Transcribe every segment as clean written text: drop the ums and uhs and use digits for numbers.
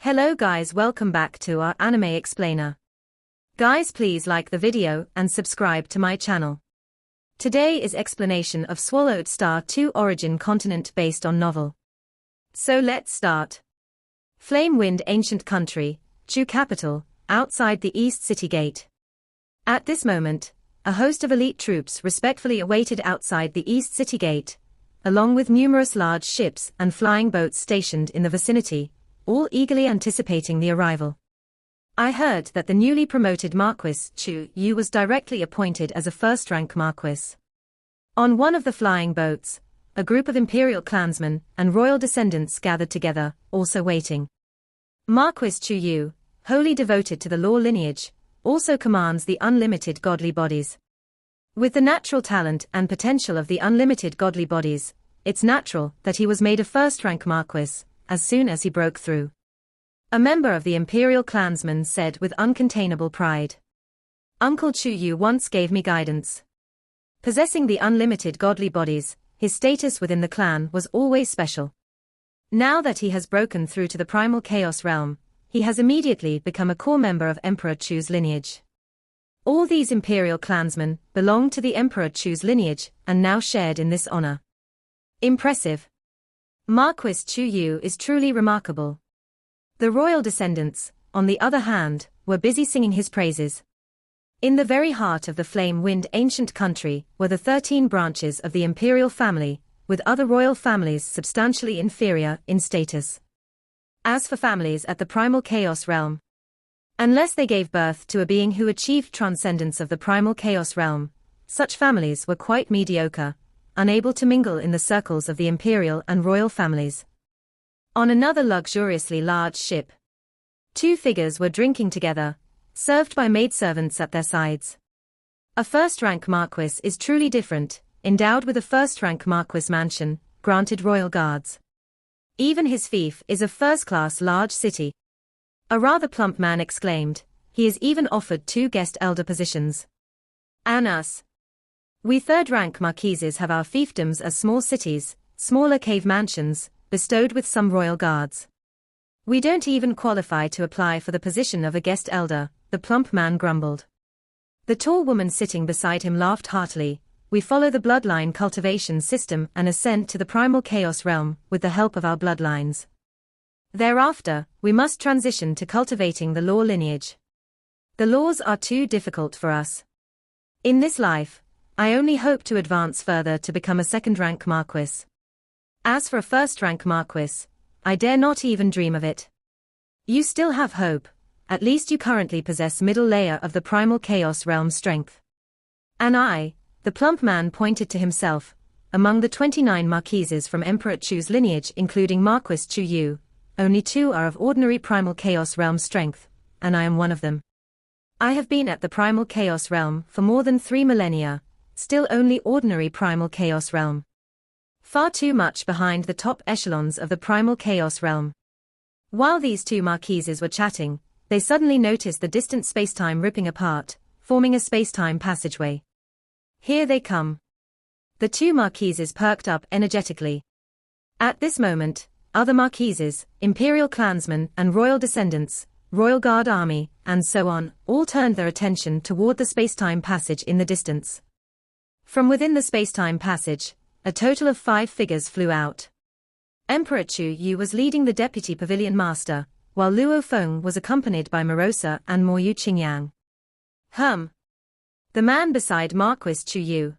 Hello guys, welcome back to our anime explainer. Guys, please like the video and subscribe to my channel. Today is explanation of Swallowed Star 2 origin continent based on novel. So let's start. Flame Wind ancient country, Chu capital, outside the East City Gate. At this moment, a host of elite troops respectfully awaited outside the East City Gate, along with numerous large ships and flying boats stationed in the vicinity, all eagerly anticipating the arrival. I heard that the newly promoted Marquis Chu Yu was directly appointed as a first-rank Marquis. On one of the flying boats, a group of imperial clansmen and royal descendants gathered together, also waiting. Marquis Chu Yu, wholly devoted to the law lineage, also commands the unlimited godly bodies. With the natural talent and potential of the unlimited godly bodies, it's natural that he was made a first-rank Marquis as soon as he broke through. A member of the imperial clansmen said with uncontainable pride. Uncle Chu Yu once gave me guidance. Possessing the unlimited godly bodies, his status within the clan was always special. Now that he has broken through to the primal chaos realm, he has immediately become a core member of Emperor Chu's lineage. All these imperial clansmen belong to the Emperor Chu's lineage and now shared in this honor. Impressive. Marquis Chu Yu is truly remarkable. The royal descendants, on the other hand, were busy singing his praises. In the very heart of the Flame Wind ancient country were the 13 branches of the imperial family, with other royal families substantially inferior in status. As for families at the primal chaos realm, unless they gave birth to a being who achieved transcendence of the primal chaos realm, such families were quite mediocre, unable to mingle in the circles of the imperial and royal families. On another luxuriously large ship, two figures were drinking together, served by maidservants at their sides. A first-rank Marquis is truly different, endowed with a first-rank Marquis mansion, granted royal guards. Even his fief is of first-class large city. A rather plump man exclaimed, he is even offered 2 guest elder positions. And us? We third-rank marquises have our fiefdoms as small cities, smaller cave mansions, bestowed with some royal guards. We don't even qualify to apply for the position of a guest elder, the plump man grumbled. The tall woman sitting beside him laughed heartily. We follow the bloodline cultivation system and ascend to the primal chaos realm with the help of our bloodlines. Thereafter, we must transition to cultivating the law lineage. The laws are too difficult for us. In this life, I only hope to advance further to become a second-rank Marquis. As for a first-rank Marquis, I dare not even dream of it. You still have hope, at least you currently possess middle layer of the primal chaos realm strength. And I, the plump man pointed to himself, among the 29 marquises from Emperor Chu's lineage including Marquis Chu Yu, only 2 are of ordinary primal chaos realm strength, and I am one of them. I have been at the primal chaos realm for more than 3 millennia, still only ordinary primal chaos realm. Far too much behind the top echelons of the primal chaos realm. While these 2 marquises were chatting, they suddenly noticed the distant spacetime ripping apart, forming a spacetime passageway. Here they come. The 2 marquises perked up energetically. At this moment, other marquises, imperial clansmen and royal descendants, royal guard army, and so on, all turned their attention toward the spacetime passage in the distance. From within the spacetime passage, a total of 5 figures flew out. Emperor Chu Yu was leading the deputy pavilion master, while Luo Feng was accompanied by Morosa and Moyu Qingyang. The man beside Marquis Chu Yu.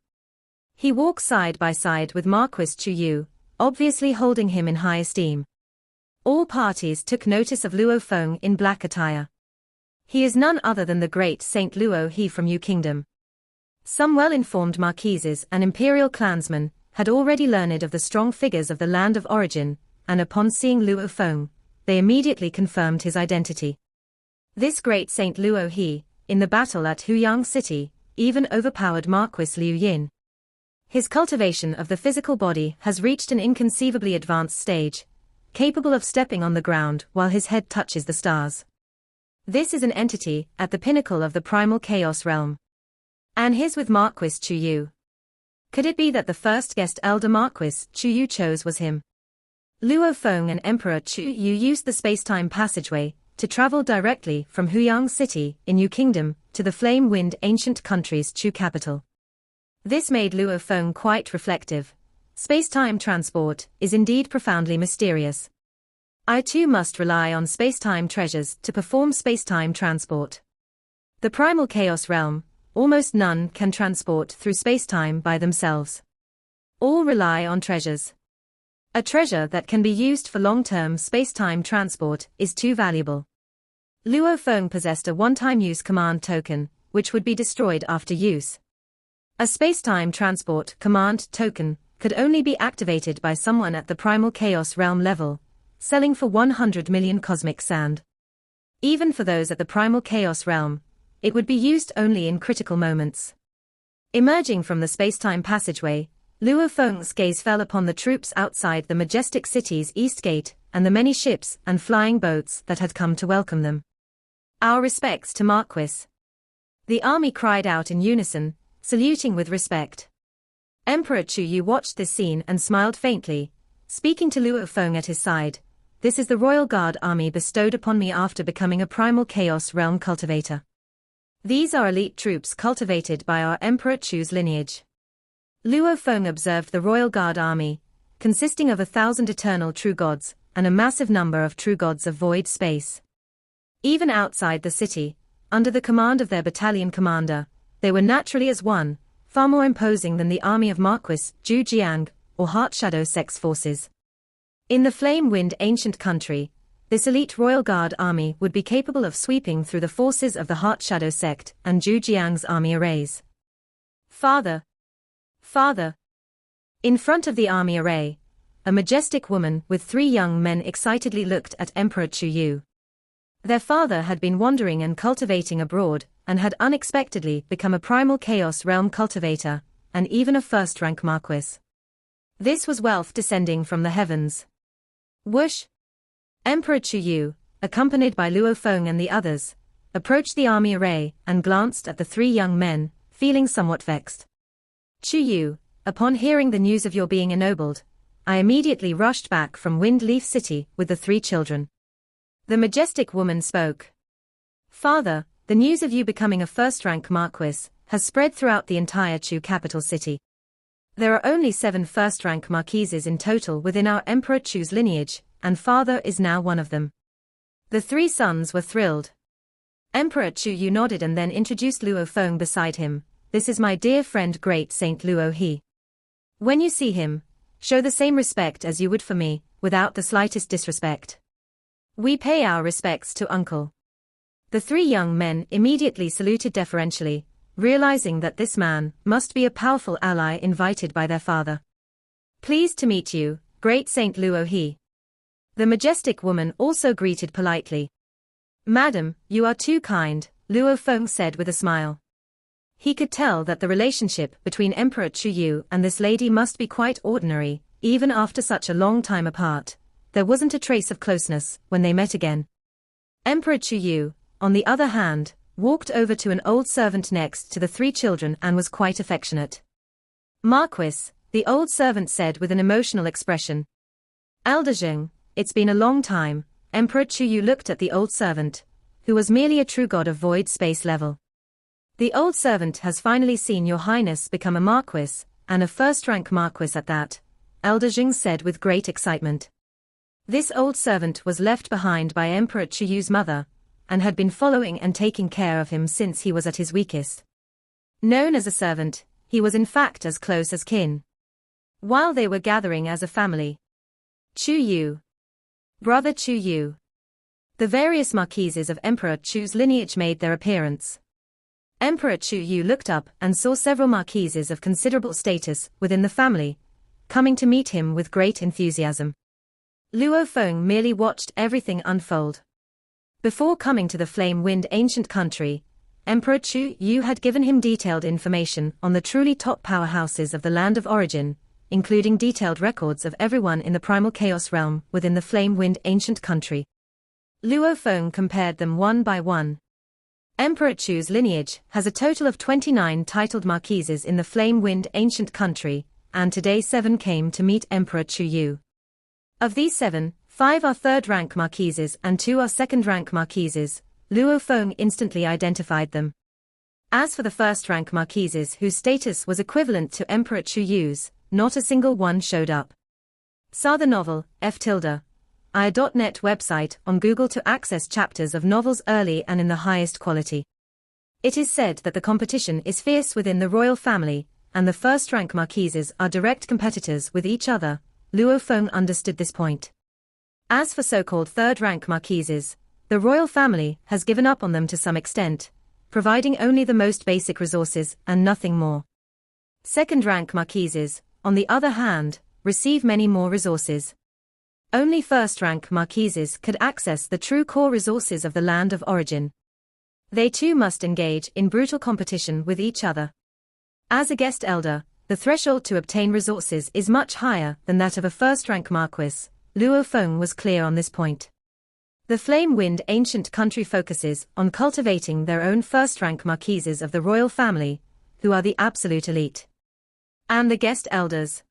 He walks side by side with Marquis Chu Yu, obviously holding him in high esteem. All parties took notice of Luo Feng in black attire. He is none other than the great Saint Luo He from Yu Kingdom. Some well-informed marquises and imperial clansmen had already learned of the strong figures of the land of origin, and upon seeing Luo Feng, they immediately confirmed his identity. This great Saint Luo He, in the battle at Huyang City, even overpowered Marquis Liu Yin. His cultivation of the physical body has reached an inconceivably advanced stage, capable of stepping on the ground while his head touches the stars. This is an entity at the pinnacle of the primal chaos realm. And his with Marquis Chu Yu. Could it be that the first guest elder Marquis Chu Yu chose was him? Luo Feng and Emperor Chu Yu used the space-time passageway to travel directly from Huyang City in Yu Kingdom to the Flame-Wind ancient country's Chu capital. This made Luo Feng quite reflective. Space-time transport is indeed profoundly mysterious. I too must rely on space-time treasures to perform space-time transport. The primal chaos realm, almost none can transport through space-time by themselves. All rely on treasures. A treasure that can be used for long-term space-time transport is too valuable. Luo Feng possessed a one-time use command token, which would be destroyed after use. A space-time transport command token could only be activated by someone at the primal chaos realm level, selling for 100 million cosmic sand. Even for those at the primal chaos realm, it would be used only in critical moments. Emerging from the space-time passageway, Luo Feng's gaze fell upon the troops outside the majestic city's east gate and the many ships and flying boats that had come to welcome them. Our respects to Marquis. The army cried out in unison, saluting with respect. Emperor Chu Yu watched this scene and smiled faintly, speaking to Luo Feng at his side. This is the Royal Guard army bestowed upon me after becoming a primal chaos realm cultivator. These are elite troops cultivated by our Emperor Chu's lineage. Luo Feng observed the Royal Guard army, consisting of 1,000 eternal true gods and a massive number of true gods of void space. Even outside the city, under the command of their battalion commander, they were naturally as one, far more imposing than the army of Marquis Zhu Jiang or Heart Shadow Sex forces. In the Flame-Wind ancient country, this elite Royal Guard army would be capable of sweeping through the forces of the Heart Shadow sect and Zhu Jiang's army arrays. Father! In front of the army array, a majestic woman with 3 young men excitedly looked at Emperor Chu Yu. Their father had been wandering and cultivating abroad, and had unexpectedly become a primal chaos realm cultivator, and even a first-rank marquis. This was wealth descending from the heavens. Whoosh! Emperor Chu Yu, accompanied by Luo Feng and the others, approached the army array and glanced at the 3 young men, feeling somewhat vexed. Chu Yu, upon hearing the news of your being ennobled, I immediately rushed back from Wind Leaf City with the 3 children. The majestic woman spoke. Father, the news of you becoming a first-rank marquis has spread throughout the entire Chu capital city. There are only 7 first-rank marquises in total within our Emperor Chu's lineage, and father is now one of them. The 3 sons were thrilled. Emperor Chu Yu nodded and then introduced Luo Feng beside him. This is my dear friend Great Saint Luo He. When you see him, show the same respect as you would for me, without the slightest disrespect. We pay our respects to uncle. The 3 young men immediately saluted deferentially, realizing that this man must be a powerful ally invited by their father. Pleased to meet you, Great Saint Luo He. The majestic woman also greeted politely. Madam, you are too kind, Luo Feng said with a smile. He could tell that the relationship between Emperor Chu Yu and this lady must be quite ordinary, even after such a long time apart. There wasn't a trace of closeness when they met again. Emperor Chu Yu, on the other hand, walked over to an old servant next to the 3 children and was quite affectionate. Marquis, the old servant said with an emotional expression. Elder Zheng, it's been a long time. Emperor Chu Yu looked at the old servant, who was merely a true god of void space level. The old servant has finally seen your highness become a marquis, and a first-rank marquis at that, Elder Zheng said with great excitement. This old servant was left behind by Emperor Chu Yu's mother, and had been following and taking care of him since he was at his weakest. Known as a servant, he was in fact as close as kin. While they were gathering as a family. Chu Yu. Brother Chu Yu. The various marquises of Emperor Chu's lineage made their appearance. Emperor Chu Yu looked up and saw several marquises of considerable status within the family, coming to meet him with great enthusiasm. Luo Feng merely watched everything unfold. Before coming to the Flame-Wind ancient country, Emperor Chu Yu had given him detailed information on the truly top powerhouses of the land of origin, including detailed records of everyone in the primal chaos realm within the Flame-Wind ancient country. Luo Feng compared them one by one. Emperor Chu's lineage has a total of 29 titled marquises in the Flame-Wind ancient country, and today 7 came to meet Emperor Chu Yu. Of these 7, 5 are third-rank marquises and 2 are second-rank marquises. Luo Feng instantly identified them. As for the first-rank marquises whose status was equivalent to Emperor Chu Yu's, not a single one showed up. Saw the novel, F.I.A.net website on Google to access chapters of novels early and in the highest quality. It is said that the competition is fierce within the royal family, and the first-rank marquises are direct competitors with each other. Luo Feng understood this point. As for so-called third-rank marquises, the royal family has given up on them to some extent, providing only the most basic resources and nothing more. Second-rank marquises, on the other hand, receive many more resources. Only first-rank marquises could access the true core resources of the land of origin. They too must engage in brutal competition with each other. As a guest elder, the threshold to obtain resources is much higher than that of a first-rank marquis. Luo Feng was clear on this point. The Flame-Wind ancient country focuses on cultivating their own first-rank marquises of the royal family, who are the absolute elite. And the guest elders.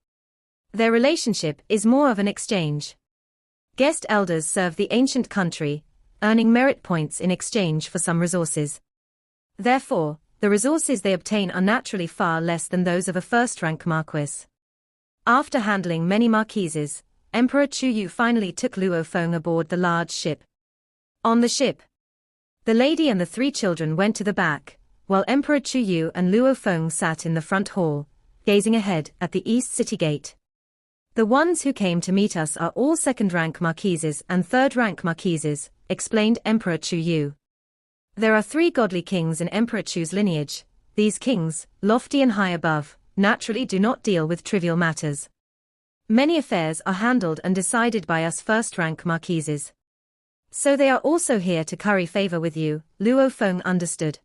Their relationship is more of an exchange. Guest elders serve the ancient country, earning merit points in exchange for some resources. Therefore, the resources they obtain are naturally far less than those of a first-rank marquis. After handling many marquises, Emperor Chu Yu finally took Luo Feng aboard the large ship. On the ship, the lady and the 3 children went to the back, while Emperor Chu Yu and Luo Feng sat in the front hall, gazing ahead at the East City Gate. The ones who came to meet us are all second-rank marquises and third-rank marquises, explained Emperor Chu Yu. There are 3 godly kings in Emperor Chu's lineage. These kings, lofty and high above, naturally do not deal with trivial matters. Many affairs are handled and decided by us first-rank marquises. So they are also here to curry favor with you. Luo Feng understood.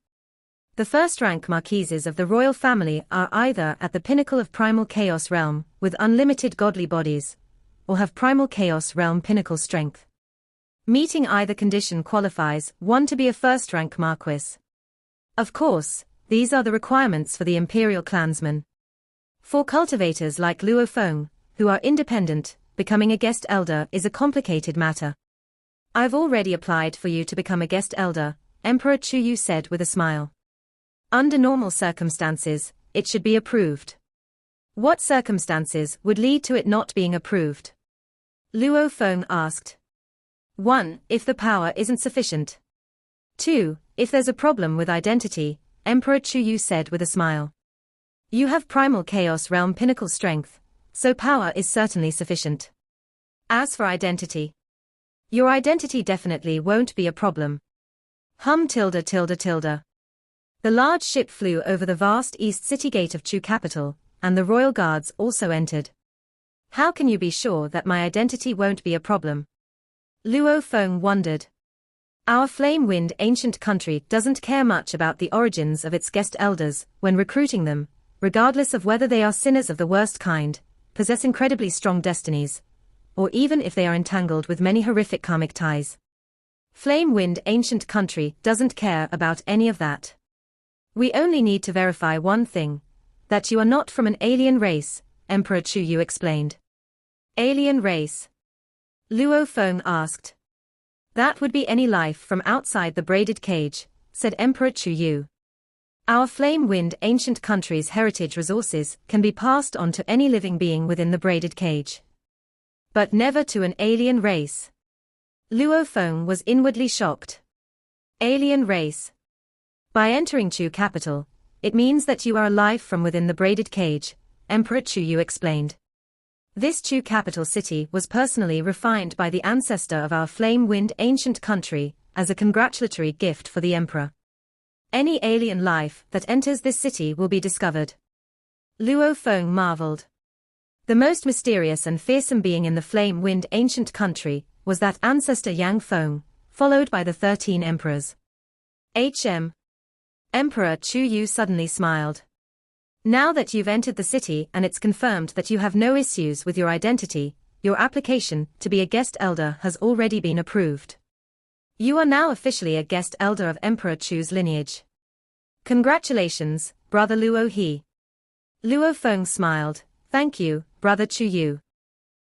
The first-rank marquises of the royal family are either at the pinnacle of primal chaos realm, with unlimited godly bodies, or have primal chaos realm pinnacle strength. Meeting either condition qualifies one to be a first-rank marquis. Of course, these are the requirements for the imperial clansmen. For cultivators like Luo Feng, who are independent, becoming a guest elder is a complicated matter. I've already applied for you to become a guest elder, Emperor Chu Yu said with a smile. Under normal circumstances, it should be approved. What circumstances would lead to it not being approved? Luo Feng asked. 1. If the power isn't sufficient. 2. If there's a problem with identity, Emperor Chu Yu said with a smile. You have primal chaos realm pinnacle strength, so power is certainly sufficient. As for identity, your identity definitely won't be a problem. The large ship flew over the vast east city gate of Chu capital, and the royal guards also entered. How can you be sure that my identity won't be a problem? Luo Feng wondered. Our Flame-Wind ancient country doesn't care much about the origins of its guest elders when recruiting them, regardless of whether they are sinners of the worst kind, possess incredibly strong destinies, or even if they are entangled with many horrific karmic ties. Flame-Wind ancient country doesn't care about any of that. We only need to verify one thing, that you are not from an alien race, Emperor Chu Yu explained. Alien race? Luo Feng asked. That would be any life from outside the braided cage, said Emperor Chu Yu. Our Flame-Wind ancient country's heritage resources can be passed on to any living being within the braided cage. But never to an alien race. Luo Feng was inwardly shocked. Alien race. By entering Chu capital, it means that you are alive from within the braided cage, Emperor Chu Yu explained. This Chu capital city was personally refined by the ancestor of our Flame-Wind ancient country, as a congratulatory gift for the emperor. Any alien life that enters this city will be discovered. Luo Feng marveled. The most mysterious and fearsome being in the Flame-Wind ancient country was that ancestor Yang Feng, followed by the 13 emperors. Emperor Chu Yu suddenly smiled. Now that you've entered the city and it's confirmed that you have no issues with your identity, your application to be a guest elder has already been approved. You are now officially a guest elder of Emperor Chu's lineage. Congratulations, Brother Luo He. Luo Feng smiled. Thank you, Brother Chu Yu.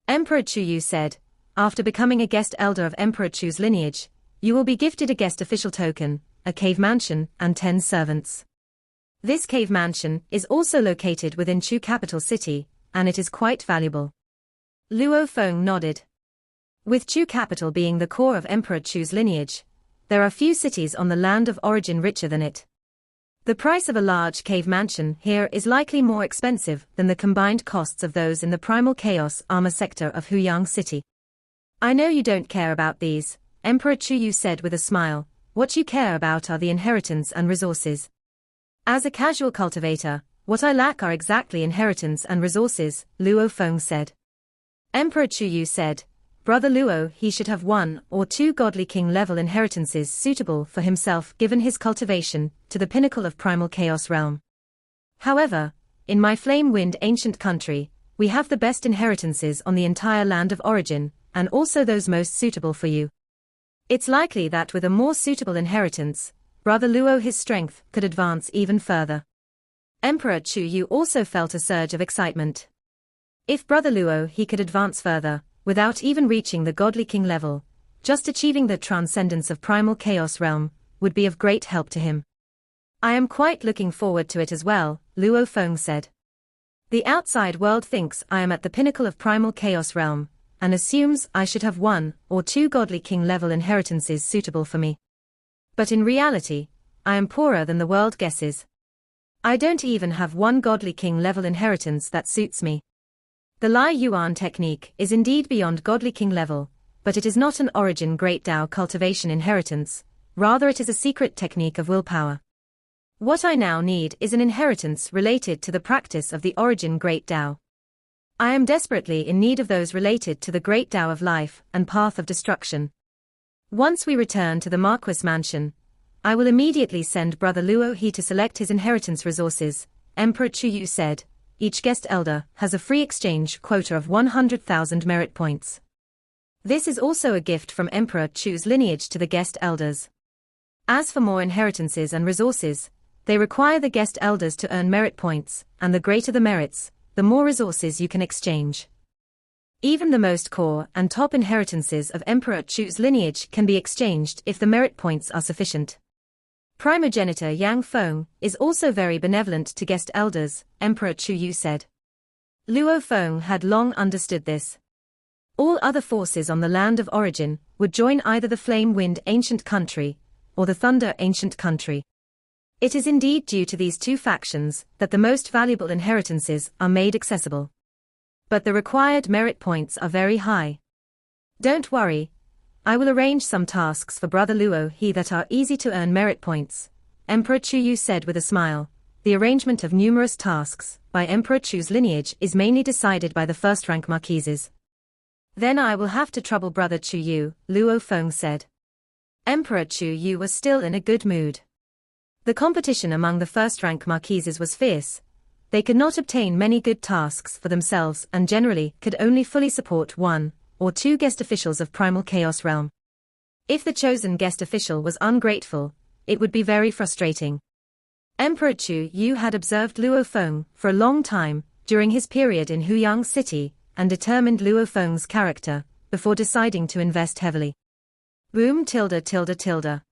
Emperor Chuyu said, after becoming a guest elder of Emperor Chu's lineage, you will be gifted a guest official token, a cave mansion, and 10 servants. This cave mansion is also located within Chu capital city, and it is quite valuable. Luo Feng nodded. With Chu capital being the core of Emperor Chu's lineage, there are few cities on the land of origin richer than it. The price of a large cave mansion here is likely more expensive than the combined costs of those in the primal chaos armor sector of Huyang City. I know you don't care about these, Emperor Chuyu said with a smile. What you care about are the inheritance and resources. As a casual cultivator, what I lack are exactly inheritance and resources, Luo Feng said. Emperor Chuyu said, Brother Luo, he should have 1 or 2 godly king level inheritances suitable for himself given his cultivation to the pinnacle of primal chaos realm. However, in my flame wind ancient country, we have the best inheritances on the entire land of origin, and also those most suitable for you. It's likely that with a more suitable inheritance, Brother Luo his strength could advance even further. Emperor Chuyu also felt a surge of excitement. If Brother Luo he could advance further, without even reaching the godly king level, just achieving the transcendence of primal chaos realm, would be of great help to him. I am quite looking forward to it as well, Luo Feng said. The outside world thinks I am at the pinnacle of primal chaos realm, and assumes I should have 1 or 2 godly king level inheritances suitable for me. But in reality, I am poorer than the world guesses. I don't even have 1 godly king level inheritance that suits me. The Lai Yuan technique is indeed beyond godly king level, but it is not an origin great Dao cultivation inheritance, rather it is a secret technique of willpower. What I now need is an inheritance related to the practice of the origin great Dao. I am desperately in need of those related to the great Dao of life and path of destruction. Once we return to the Marquis mansion, I will immediately send Brother Luo he to select his inheritance resources, Emperor Chuyu said. Each guest elder has a free exchange quota of 100,000 merit points. This is also a gift from Emperor Chu's lineage to the guest elders. As for more inheritances and resources, they require the guest elders to earn merit points, and the greater the merits, the more resources you can exchange. Even the most core and top inheritances of Emperor Chu's lineage can be exchanged if the merit points are sufficient. Primogenitor Yang Feng is also very benevolent to guest elders, Emperor Chuyu said. Luo Feng had long understood this. All other forces on the land of origin would join either the Flame Wind ancient country or the Thunder ancient country. It is indeed due to these 2 factions that the most valuable inheritances are made accessible. But the required merit points are very high. Don't worry. I will arrange some tasks for Brother Luo he that are easy to earn merit points, Emperor Chuyu said with a smile. The arrangement of numerous tasks by Emperor Chu's lineage is mainly decided by the first-rank marquises. Then I will have to trouble Brother Chuyu, Luo Feng said. Emperor Chuyu was still in a good mood. The competition among the first-rank marquises was fierce. They could not obtain many good tasks for themselves and generally could only fully support 1 or 2 guest officials of primal chaos realm. If the chosen guest official was ungrateful, it would be very frustrating. Emperor Chuyu had observed Luo Feng for a long time during his period in Huyang City and determined Luo Feng's character before deciding to invest heavily. Boom tilde tilde tilde.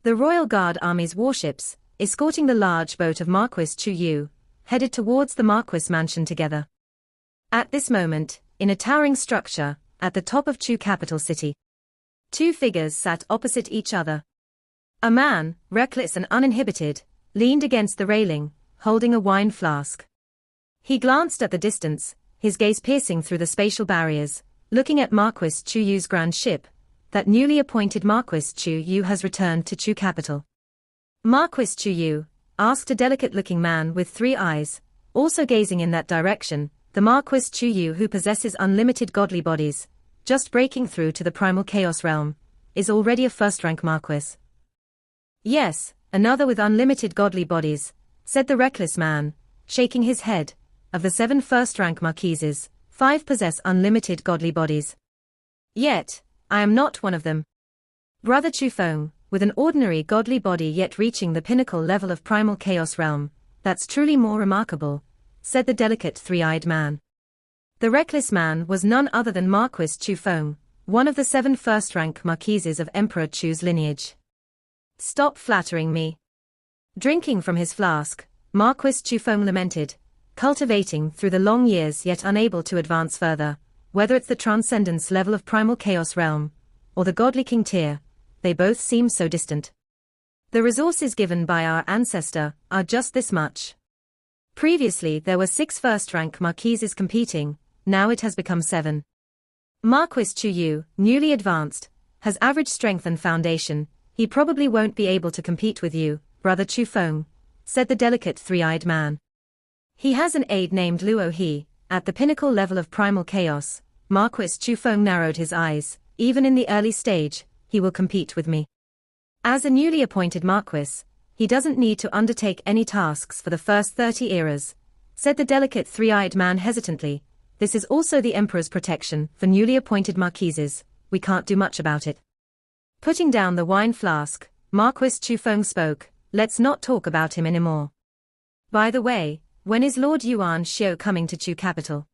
The Royal Guard Army's warships, escorting the large boat of Marquis Chuyu, headed towards the Marquis mansion together. At this moment, in a towering structure, at the top of Chu capital city, 2 figures sat opposite each other. A man, reckless and uninhibited, leaned against the railing, holding a wine flask. He glanced at the distance, his gaze piercing through the spatial barriers, looking at Marquis Chuyu's grand ship. That newly appointed Marquis Chuyu has returned to Chu capital. Marquis Chuyu, asked a delicate-looking man with 3 eyes, also gazing in that direction. The Marquis Chuyu who possesses unlimited godly bodies, just breaking through to the primal chaos realm, is already a first-rank Marquis. Yes, another with unlimited godly bodies, said the reckless man, shaking his head. Of the 7 first-rank marquises, 5 possess unlimited godly bodies. Yet, I am not one of them. Brother Chu Feng, with an ordinary godly body yet reaching the pinnacle level of primal chaos realm, that's truly more remarkable, said the delicate 3-eyed man. The reckless man was none other than Marquis Chu Feng, one of the 7 first-rank marquises of Emperor Chu's lineage. "Stop flattering me." Drinking from his flask, Marquis Chu Feng lamented, cultivating through the long years yet unable to advance further, whether it's the transcendence level of primal chaos realm, or the godly king tier, they both seem so distant. The resources given by our ancestor are just this much. Previously there were 6 first-rank marquises competing, now it has become 7. Marquis Chu Yu, newly advanced, has average strength and foundation, he probably won't be able to compete with you, Brother Chu Feng, said the delicate 3-eyed man. He has an aide named Luo He, at the pinnacle level of primal chaos. Marquis Chu Feng narrowed his eyes, even in the early stage, he will compete with me. As a newly appointed Marquis, he doesn't need to undertake any tasks for the first 30 eras, said the delicate 3-eyed man hesitantly. This is also the Emperor's protection for newly appointed marquises, we can't do much about it. Putting down the wine flask, Marquis Chu Feng spoke, let's not talk about him anymore. By the way, when is Lord Yuan Xiao coming to Chu capital?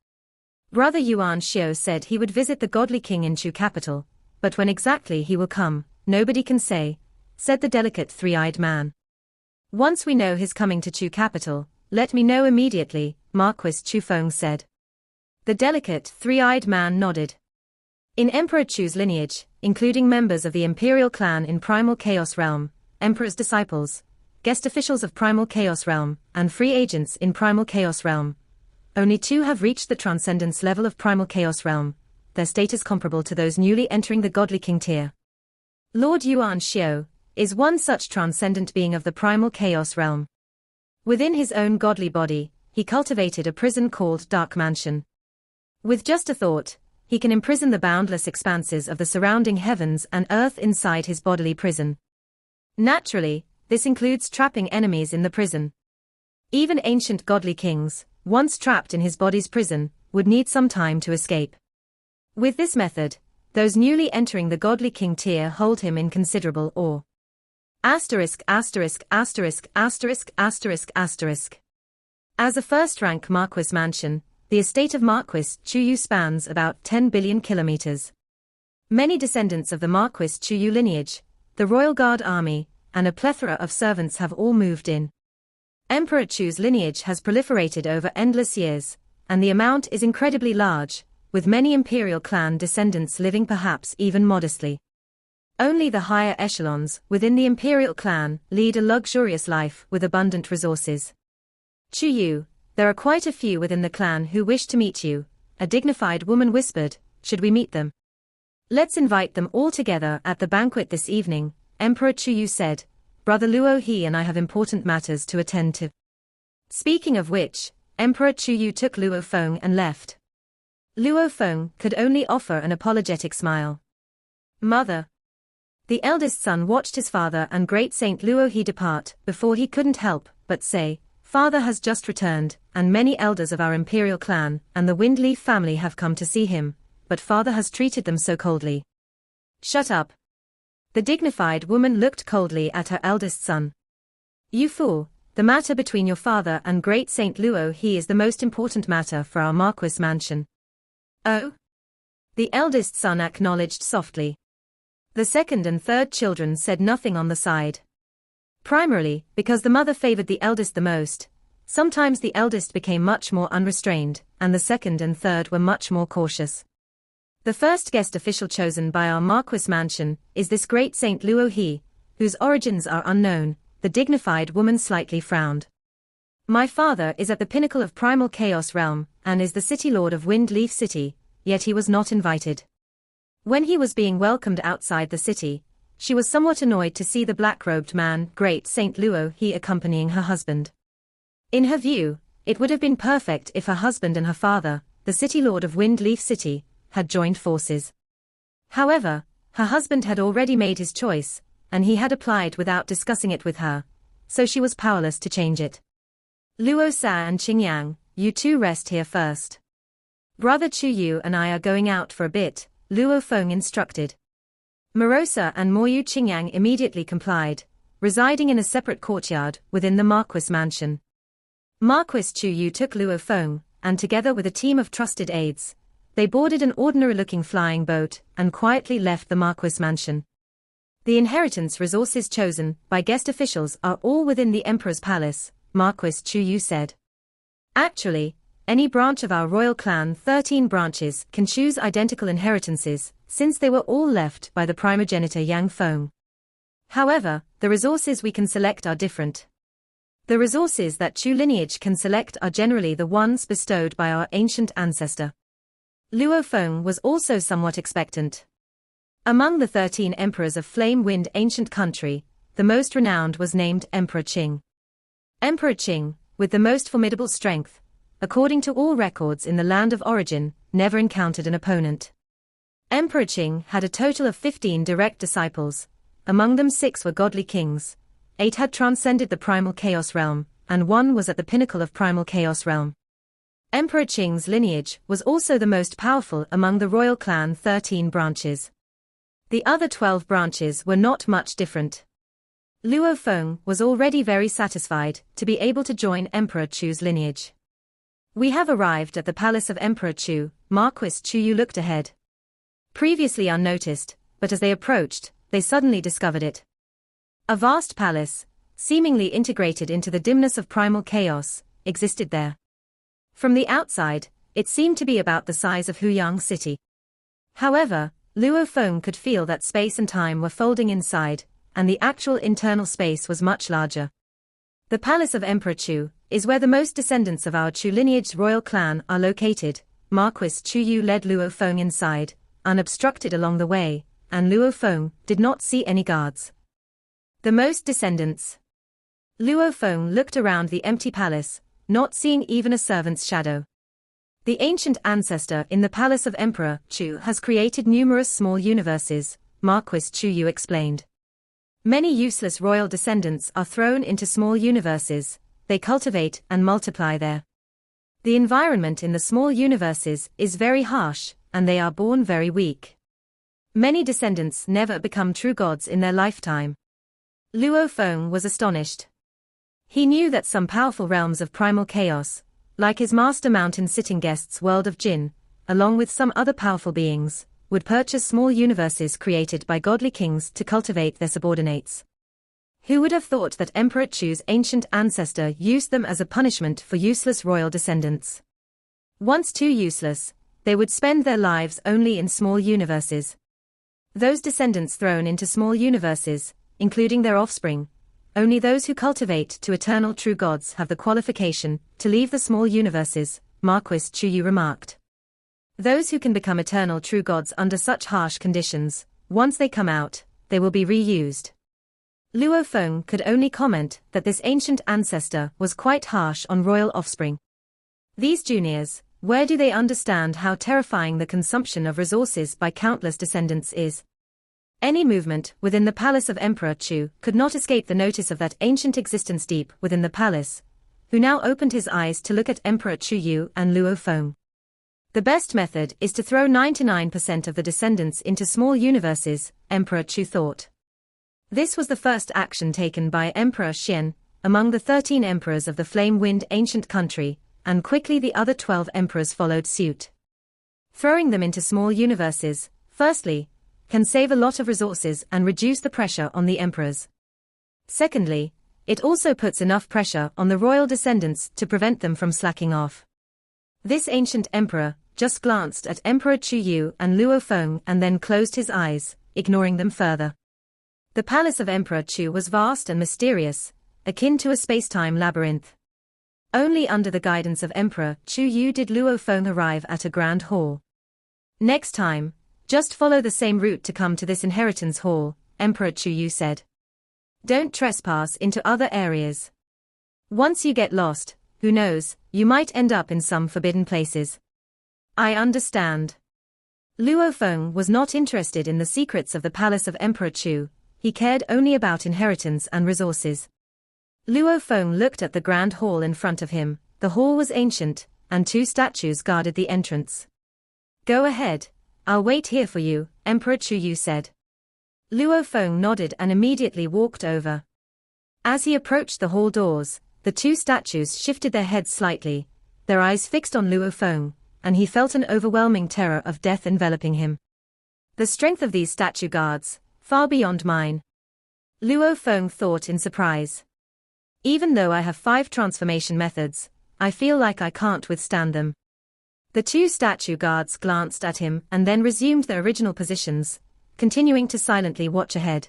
Brother Yuan Xiao said he would visit the godly king in Chu capital, but when exactly he will come, nobody can say, said the delicate 3-eyed man. Once we know his coming to Chu capital, let me know immediately, Marquis Chu Feng said. The delicate 3-eyed man nodded. In Emperor Chu's lineage, including members of the imperial clan in primal chaos realm, Emperor's disciples, guest officials of primal chaos realm, and free agents in primal chaos realm, only 2 have reached the transcendence level of primal chaos realm, their status comparable to those newly entering the godly king tier. Lord Yuan Xiao is one such transcendent being of the primal chaos realm. Within his own godly body, he cultivated a prison called Dark Mansion. With just a thought, he can imprison the boundless expanses of the surrounding heavens and earth inside his bodily prison. Naturally, this includes trapping enemies in the prison. Even ancient godly kings, once trapped in his body's prison, would need some time to escape. With this method, those newly entering the godly king tier hold him in considerable awe. Asterisk asterisk asterisk asterisk asterisk asterisk. As a first-rank Marquis mansion, the estate of Marquis Chu Yu spans about 10 billion kilometers. Many descendants of the Marquis Chu Yu lineage, the Royal Guard army, and a plethora of servants have all moved in. Emperor Chu's lineage has proliferated over endless years, and the amount is incredibly large, with many imperial clan descendants living perhaps even modestly. Only the higher echelons within the imperial clan lead a luxurious life with abundant resources. Chu Yu, there are quite a few within the clan who wish to meet you, a dignified woman whispered, should we meet them? Let's invite them all together at the banquet this evening, Emperor Chu Yu said, Brother Luo He and I have important matters to attend to. Speaking of which, Emperor Chu Yu took Luo Feng and left. Luo Feng could only offer an apologetic smile. Mother. The eldest son watched his father and great Saint Luo He depart before he couldn't help but say, Father has just returned, and many elders of our imperial clan and the Windleaf family have come to see him, but father has treated them so coldly. Shut up. The dignified woman looked coldly at her eldest son. You fool, the matter between your father and great Saint Luo He is the most important matter for our Marquis mansion. Oh? The eldest son acknowledged softly. The second and third children said nothing on the side. Primarily, because the mother favored the eldest the most, sometimes the eldest became much more unrestrained, and the second and third were much more cautious. The first guest official chosen by our Marquis mansion is this great Saint Luo He, whose origins are unknown, the dignified woman slightly frowned. My father is at the pinnacle of primal chaos realm, and is the city lord of Windleaf City, yet he was not invited. When he was being welcomed outside the city, she was somewhat annoyed to see the black-robed man, great Saint Luo He, accompanying her husband. In her view, it would have been perfect if her husband and her father, the city lord of Windleaf City, had joined forces. However, her husband had already made his choice, and he had applied without discussing it with her, so she was powerless to change it. Luo Sa and Qingyang, you two rest here first. Brother Chu Yu and I are going out for a bit, Luo Feng instructed. Morosa and Moyu Qingyang immediately complied, residing in a separate courtyard within the Marquis mansion. Marquis Chu Yu took Luo Feng, and together with a team of trusted aides, they boarded an ordinary-looking flying boat and quietly left the Marquis mansion. The inheritance resources chosen by guest officials are all within the Emperor's palace, Marquis Chu Yu said. Actually, any branch of our royal clan, 13 branches, can choose identical inheritances, since they were all left by the primogenitor Yang Feng. However, the resources we can select are different. The resources that Chu lineage can select are generally the ones bestowed by our ancient ancestor. Luo Feng was also somewhat expectant. Among the 13 emperors of Flame-Wind ancient country, the most renowned was named Emperor Qing. Emperor Qing, with the most formidable strength, according to all records in the land of origin, never encountered an opponent. Emperor Qing had a total of 15 direct disciples, among them 6 were godly kings, 8 had transcended the primal chaos realm, and 1 was at the pinnacle of primal chaos realm. Emperor Qing's lineage was also the most powerful among the royal clan 13 branches. The other 12 branches were not much different. Luo Feng was already very satisfied to be able to join Emperor Chu's lineage. We have arrived at the palace of Emperor Chu, Marquis Chu Yu looked ahead. Previously unnoticed, but as they approached, they suddenly discovered it. A vast palace, seemingly integrated into the dimness of primal chaos, existed there. From the outside, it seemed to be about the size of Huyang City. However, Luo Feng could feel that space and time were folding inside, and the actual internal space was much larger. The palace of Emperor Chu is where the most descendants of our Chu lineage royal clan are located. Marquis Chu Yu led Luo Feng inside, unobstructed along the way, and Luo Feng did not see any guards. The most descendants. Luo Feng looked around the empty palace, not seeing even a servant's shadow. The ancient ancestor in the palace of Emperor Chu has created numerous small universes, Marquis Chu Yu explained. Many useless royal descendants are thrown into small universes, they cultivate and multiply there. The environment in the small universes is very harsh, and they are born very weak. Many descendants never become true gods in their lifetime. Luo Feng was astonished. He knew that some powerful realms of primal chaos, like his master mountain sitting guest's world of Jin, along with some other powerful beings, would purchase small universes created by godly kings to cultivate their subordinates. Who would have thought that Emperor Chu's ancient ancestor used them as a punishment for useless royal descendants? Once too useless, they would spend their lives only in small universes. Those descendants thrown into small universes, including their offspring, only those who cultivate to eternal true gods have the qualification to leave the small universes, Marquis Chu Yu remarked. Those who can become eternal true gods under such harsh conditions, once they come out, they will be reused. Luo Feng could only comment that this ancient ancestor was quite harsh on royal offspring. These juniors, where do they understand how terrifying the consumption of resources by countless descendants is? Any movement within the palace of Emperor Chu could not escape the notice of that ancient existence deep within the palace, who now opened his eyes to look at Emperor Chu Yu and Luo Feng. The best method is to throw 99% of the descendants into small universes, Emperor Chu thought. This was the first action taken by Emperor Xian, among the 13 emperors of the Flame-Wind ancient country, and quickly the other 12 emperors followed suit. Throwing them into small universes, firstly, can save a lot of resources and reduce the pressure on the emperors. Secondly, it also puts enough pressure on the royal descendants to prevent them from slacking off. This ancient emperor just glanced at Emperor Chu Yu and Luo Feng and then closed his eyes, ignoring them further. The palace of Emperor Chu was vast and mysterious, akin to a space-time labyrinth. Only under the guidance of Emperor Chu Yu did Luo Feng arrive at a grand hall. Next time, just follow the same route to come to this inheritance hall, Emperor Chu Yu said. Don't trespass into other areas. Once you get lost, who knows, you might end up in some forbidden places. I understand. Luo Feng was not interested in the secrets of the palace of Emperor Chu, he cared only about inheritance and resources. Luo Feng looked at the grand hall in front of him. The hall was ancient, and 2 statues guarded the entrance. Go ahead, I'll wait here for you, Emperor Chu Yu said. Luo Feng nodded and immediately walked over. As he approached the hall doors, the 2 statues shifted their heads slightly, their eyes fixed on Luo Feng, and he felt an overwhelming terror of death enveloping him. The strength of these statue guards, far beyond mine. Luo Feng thought in surprise. Even though I have 5 transformation methods, I feel like I can't withstand them. The 2 statue guards glanced at him and then resumed their original positions, continuing to silently watch ahead.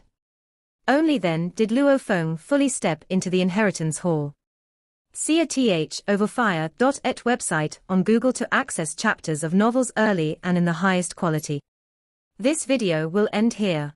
Only then did Luo Feng fully step into the inheritance hall. See a THOverfire.et website on Google to access chapters of novels early and in the highest quality. This video will end here.